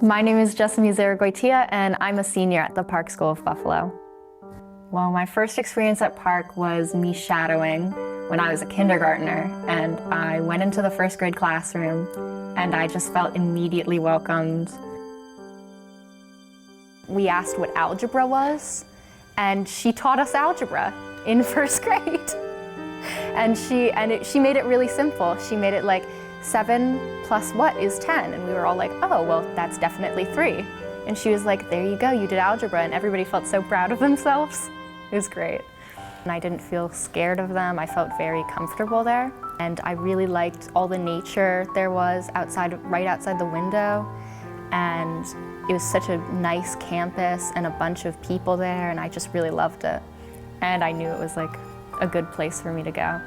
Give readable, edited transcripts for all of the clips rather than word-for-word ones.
My name is Jessamine Zaragoitia, and I'm a senior at the Park School of Buffalo. Well, my first experience at Park was me shadowing when I was a kindergartner, and I went into the first grade classroom, and I just felt immediately welcomed. We asked what algebra was, and she taught us algebra in first grade. And she made it really simple. She made it like 7 plus what is 10? And we were all like, oh, well, that's definitely 3. And she was like, there you go, you did algebra. And everybody felt so proud of themselves. It was great. And I didn't feel scared of them. I felt very comfortable there. And I really liked all the nature there was right outside the window. And it was such a nice campus and a bunch of people there, and I just really loved it. And I knew it was like a good place for me to go.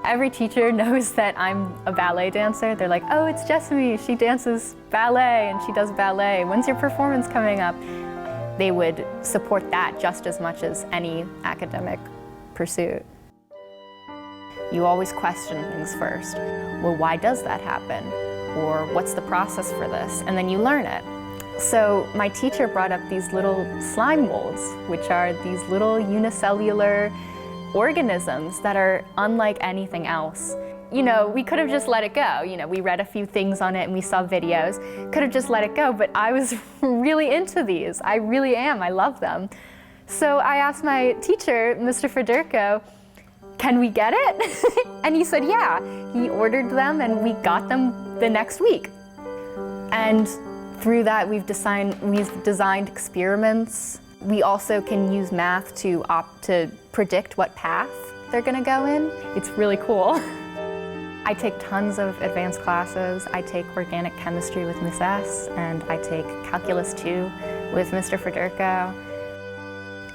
Every teacher knows that I'm a ballet dancer. They're like, oh, it's Jessamine, she dances ballet and she does ballet. When's your performance coming up? They would support that just as much as any academic pursuit. You always question things first. Well, why does that happen? Or what's the process for this? And then you learn it. So my teacher brought up these little slime molds, which are these little unicellular organisms that are unlike anything else. You know, we could have just let it go. You know, we read a few things on it and we saw videos. Could have just let it go, but I was really into these. I really am, I love them. So I asked my teacher, Mr. Federico, can we get it? And he said, yeah. He ordered them and we got them the next week. And through that, we've designed experiments. We also can use math to predict what path they're gonna go in. It's really cool. I take tons of advanced classes. I take organic chemistry with Miss S, and I take calculus 2 with Mr. Federico.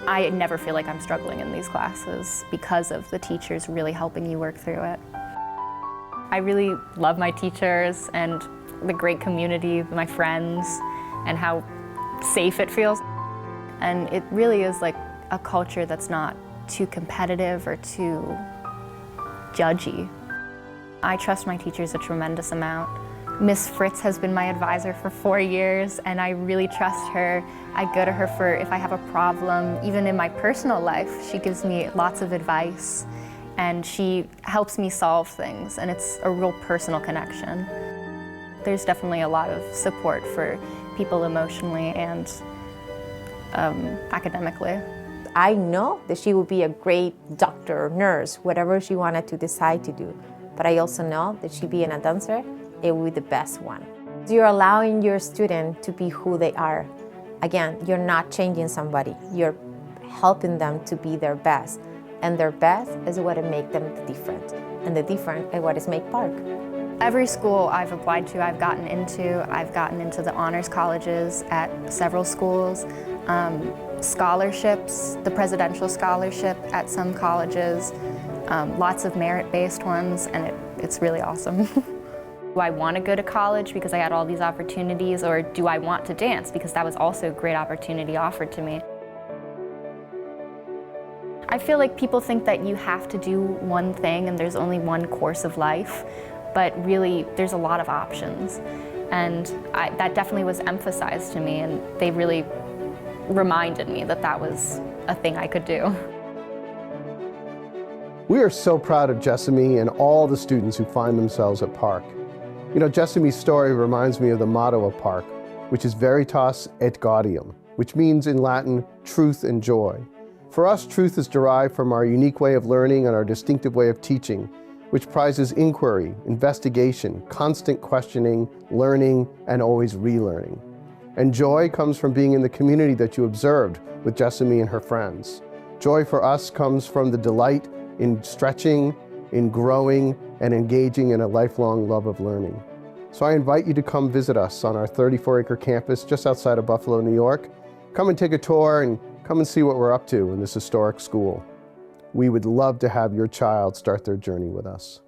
I never feel like I'm struggling in these classes because of the teachers really helping you work through it. I really love my teachers and the great community, my friends, and how safe it feels. And it really is like a culture that's not too competitive or too judgy. I trust my teachers a tremendous amount. Miss Fritz has been my advisor for 4 years, and I really trust her. I go to her for if I have a problem, even in my personal life. She gives me lots of advice, and she helps me solve things, and it's a real personal connection. There's definitely a lot of support for people emotionally and academically. I know that she would be a great doctor, nurse, whatever she wanted to decide to do. But I also know that she being a dancer, it would be the best one. You're allowing your student to be who they are. Again, you're not changing somebody. You're helping them to be their best. And their best is what makes them different. And the different is what is make Park. Every school I've applied to, I've gotten into the honors colleges at several schools, scholarships, the presidential scholarship at some colleges, lots of merit-based ones, and it's really awesome. Do I want to go to college because I had all these opportunities, or do I want to dance because that was also a great opportunity offered to me? I feel like people think that you have to do one thing and there's only one course of life, but really there's a lot of options. And that definitely was emphasized to me, and they really reminded me that that was a thing I could do. We are so proud of Jessamine and all the students who find themselves at Park. You know, Jessamine's story reminds me of the motto of Park, which is Veritas et Gaudium, which means in Latin, truth and joy. For us, truth is derived from our unique way of learning and our distinctive way of teaching, which prizes inquiry, investigation, constant questioning, learning, and always relearning. And joy comes from being in the community that you observed with Jessamine and her friends. Joy for us comes from the delight in stretching, in growing, and engaging in a lifelong love of learning. So I invite you to come visit us on our 34-acre campus just outside of Buffalo, New York. Come and take a tour and come and see what we're up to in this historic school. We would love to have your child start their journey with us.